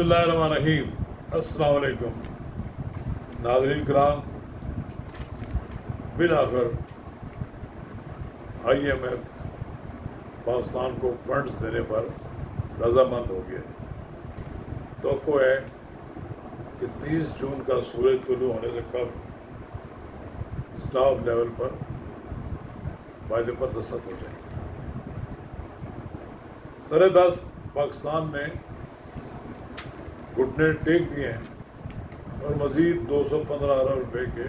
बिस्मिल्लाहिर्रहमानिर्रहीम। अस्सलाम वालेकुम नाज़रीन किराम, बिलाखिर IMF पाकिस्तान को फंड्स देने पर रजामंद हो गया है। तो है कि 30 जून का सूरज तुलू होने से कब स्टाफ लेवल पर वायदे पर दस्तखत हो जाएंगे। सरे-10 पाकिस्तान ने घुटने टेक दिए हैं और मज़ीद 215 अरब रुपए के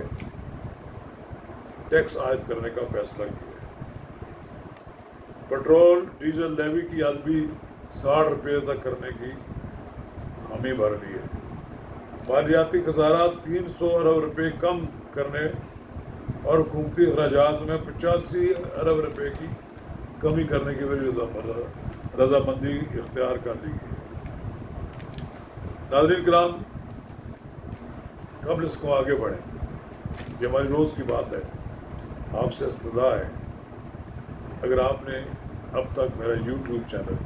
टैक्स आयद करने का फैसला किया है। पेट्रोल डीजल लेवी की हद भी 60 रुपये तक करने की हामी भर ली है। मालियाती खसारा 300 अरब रुपये कम करने और हुकूमती अखराजात में 85 अरब रुपये की कमी करने की भी रजामंदी इख्तियार कर ली गई। नाज़रीन किराम, कबल इसको आगे बढ़ें, ये हमारी रोज़ की बात है, आपसे इस्तदा है, अगर आपने अब तक मेरा YouTube चैनल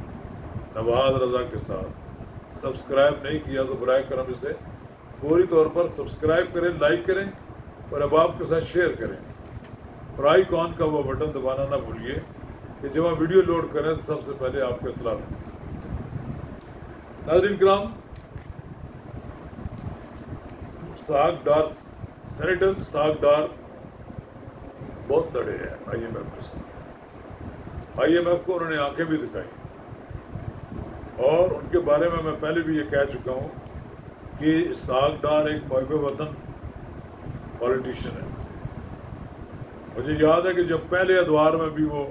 नवाज़ रज़ा के साथ सब्सक्राइब नहीं किया तो बराए करम इसे पूरी तौर पर सब्सक्राइब करें, लाइक करें और अब आपके साथ शेयर करें और आइकॉन का वो बटन दबाना ना भूलिए कि जब आप वीडियो लोड करें तो सबसे पहले आपको इत्तला मिले। नाज़रीन किराम, सेनेटर सागडार बहुत लड़े हैं IMF के साथ। IMF को उन्होंने आंखें भी दिखाई और उनके बारे में मैं पहले भी ये कह चुका हूँ कि सागडार एक महबूब वतन पॉलिटिशियन है। मुझे याद है कि जब पहले अदवार में भी वो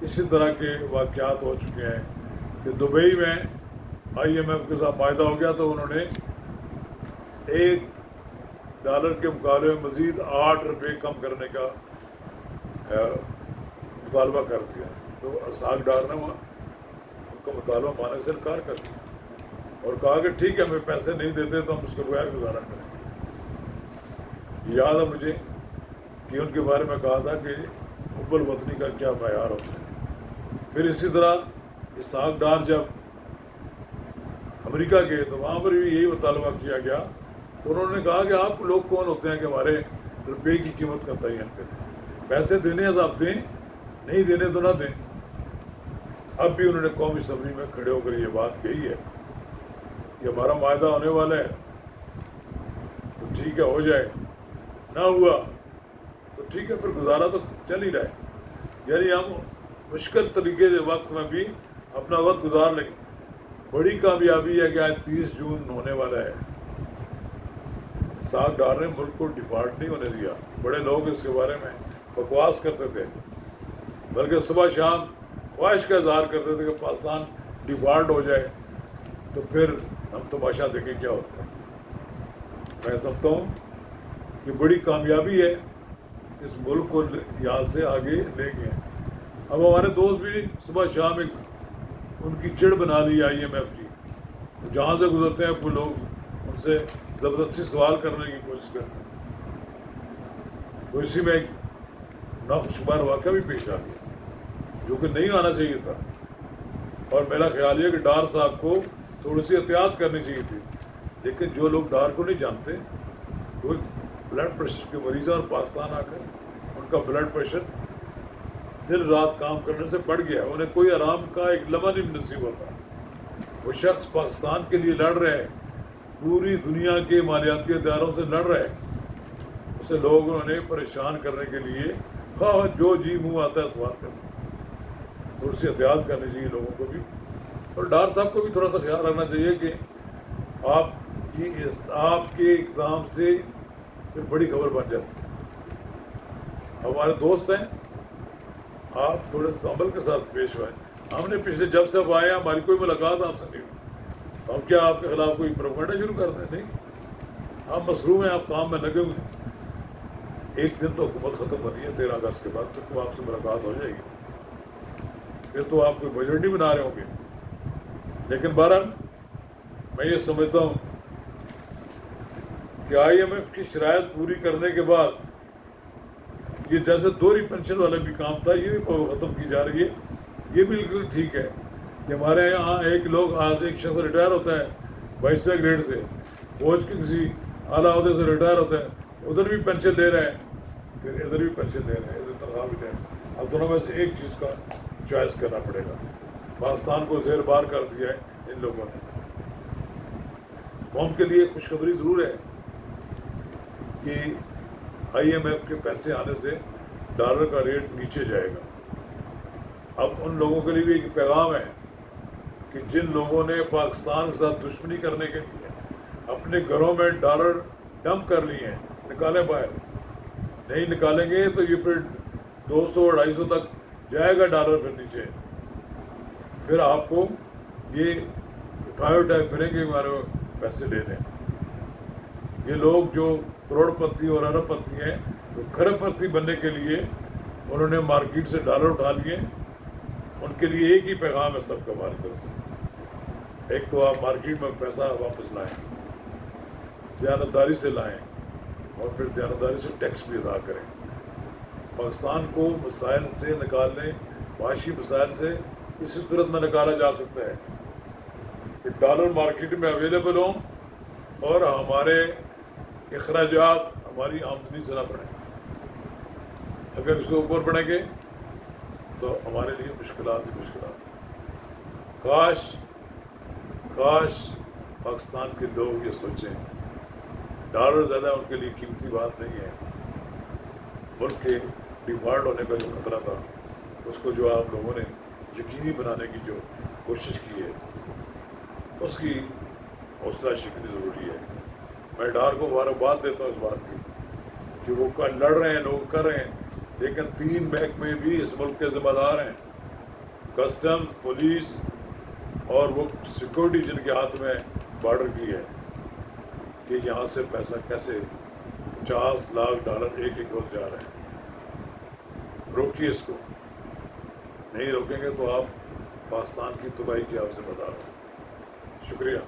इसी तरह के वाक़यात हो चुके हैं कि दुबई में IMF के साथ मायदा हो गया तो उन्होंने $1 के मुकाबले में मज़ीद 8 रुपये कम करने का मुतालबा कर दिया। तो सागडार ने उनका मुतालबा मानने से इनकार कर दिया और कहा कि ठीक है, हमें पैसे नहीं देते तो हम उसके बगैर गुजारा करेंगे। याद है मुझे कि उनके बारे में कहा था कि हुब्बुल वतनी का क्या मयार होता है। फिर इसी तरह ये सागडार जब अमेरिका गए तो वहाँ पर भी यही मुतालबा किया गया। तो उन्होंने कहा कि आप लोग कौन होते हैं कि हमारे रुपये की कीमत का तयन करें, पैसे देने हैं तो आप दें, नहीं देने तो ना दें। अब भी उन्होंने कौमी असम्बली में खड़े होकर ये बात कही है कि हमारा मायदा होने वाला है तो ठीक है, हो जाए, ना हुआ तो ठीक है, फिर गुजारा तो चल ही रहा है। यानी हम मुश्किल तरीके से वक्त में भी अपना वक्त गुजार लेंगे। बड़ी कामयाबी है कि आज 30 जून होने वाला है। सागडार ने मुल्क को डिफॉल्ट नहीं होने दिया। बड़े लोग इसके बारे में बकवास करते थे, बल्कि सुबह शाम ख्वाहिश का इजहार करते थे कि पाकिस्तान डिफॉल्ट हो जाए तो फिर हम तमाशा देखें क्या होता है। मैं समझता हूँ कि बड़ी कामयाबी है, इस मुल्क को यहाँ से आगे ले गए। अब हमारे दोस्त भी सुबह शाम एक उनकी चिड़ बना ली IMF की। जहाँ से गुजरते हैं कोई लोग उनसे ज़बरदस्ती सवाल करने की कोशिश करते हैं। तो इसी में एक नाखुशगवार वाक़या भी पेश आ गया जो कि नहीं आना चाहिए था। और मेरा ख्याल है कि डार साहब को थोड़ी सी एहतियात करनी चाहिए थी। लेकिन जो लोग डार को नहीं जानते, वो ब्लड प्रेशर के मरीज़ और पाकिस्तान आकर उनका ब्लड प्रेशर दिन रात काम करने से बढ़ गया। उन्हें कोई आराम का एक लम्हा नहीं नसीब होता। वो शख्स पाकिस्तान के लिए लड़ रहे हैं, पूरी दुनिया के मालियाती इदारों से लड़ रहे हैं। उसे लोग उन्हें परेशान करने के लिए जो जी मुँह आता है सवाल करते। थोड़ी सी एहतियात करनी चाहिए लोगों को भी, और डार साहब को भी थोड़ा सा ख्याल रखना चाहिए कि आपके इक़दाम से फिर बड़ी खबर बन जाती है। हमारे दोस्त हैं, आप थोड़े तअम्मुल के साथ पेश हुए। हमने पिछले जब से अब आए हमारी कोई मुलाकात आपसे नहीं हुई, तो हम क्या आपके खिलाफ कोई प्रोपेगेंडा शुरू कर दें? नहीं, आप मसरूम हैं, आप काम में लगे हुए हैं। एक दिन तो हुकूमत ख़त्म बनी है 13 अगस्त के बाद, फिर तो आपसे मुलाकात हो जाएगी, फिर तो आप कोई बजट नहीं बना रहे होंगे। लेकिन बहरहाल मैं ये समझता हूँ कि IMF की शराइत पूरी करने के बाद ये जैसे दोहरी पेंशन वाला भी काम था, ये भी ख़त्म की जा रही है। ये बिल्कुल ठीक है कि हमारे यहाँ एक शख्स रिटायर होता है 22वें ग्रेड से, फौज के किसी आला अहदे से रिटायर होते हैं, उधर भी पेंशन ले रहे हैं, फिर इधर भी पेंशन ले रहे हैं, इधर तनख्वाह भी ले रहे हैं। अब दोनों में से एक चीज़ का चॉइस करना पड़ेगा। पाकिस्तान को ज़ेर बार कर दिया है इन लोगों ने। कौम के लिए खुशखबरी ज़रूर है कि IMF के पैसे आने से डॉलर का रेट नीचे जाएगा। अब उन लोगों के लिए भी एक पैगाम है कि जिन लोगों ने पाकिस्तान के साथ दुश्मनी करने के लिए अपने घरों में डॉलर डंप कर लिए हैं, निकालें बाहर। नहीं निकालेंगे तो ये फिर 200-250 तक जाएगा डॉलर, फिर नीचे। फिर आपको ये उठाए फिरेंगे हमारे पैसे ले लें। ये लोग जो करोड़पति और अरबपति हैं, तो खरबपति बनने के लिए उन्होंने मार्केट से डॉलर उठा लिए। उनके लिए एक ही पैगाम है सबका हमारी तरफ से, एक तो आप मार्केट में पैसा वापस लाएं, दयानतदारी से लाएं, और फिर दयानतदारी से टैक्स भी अदा करें। पाकिस्तान को मसाइल से निकालने, माशी मसाइल से इसी सूरत में निकाला जा सकता है कि डॉलर मार्केट में अवेलेबल हों और हमारे अखराजात, हमारी आमदनी से ना बढ़े। अगर इससे ऊपर बढ़ेंगे तो हमारे लिए मुश्किलात ही मुश्किलात। काश पाकिस्तान के लोग ये सोचें, डॉलर ज़्यादा उनके लिए कीमती बात नहीं है। मुल्क के डिफॉल्ट होने का जो खतरा था, उसको जो आप लोगों ने यकीनी बनाने की जो कोशिश की है, उसकी हौसला शिकनी ज़रूरी है। मैं डार को मुबारकबाद देता हूँ इस बात की कि वो लड़ रहे हैं, लोग कर रहे हैं, लेकिन 3 महकमे भी इस मुल्क के ज़िम्मेदार हैं, कस्टम्स, पुलिस और वो सिक्योरिटी जिनके हाथ में बॉर्डर की है, कि यहाँ से पैसा कैसे 50 लाख डॉलर एक रोज़ जा रहे हैं। रोकिए इसको, नहीं रोकेंगे तो आप पाकिस्तान की तबाही की आप ज़िम्मेदार हैं। शुक्रिया।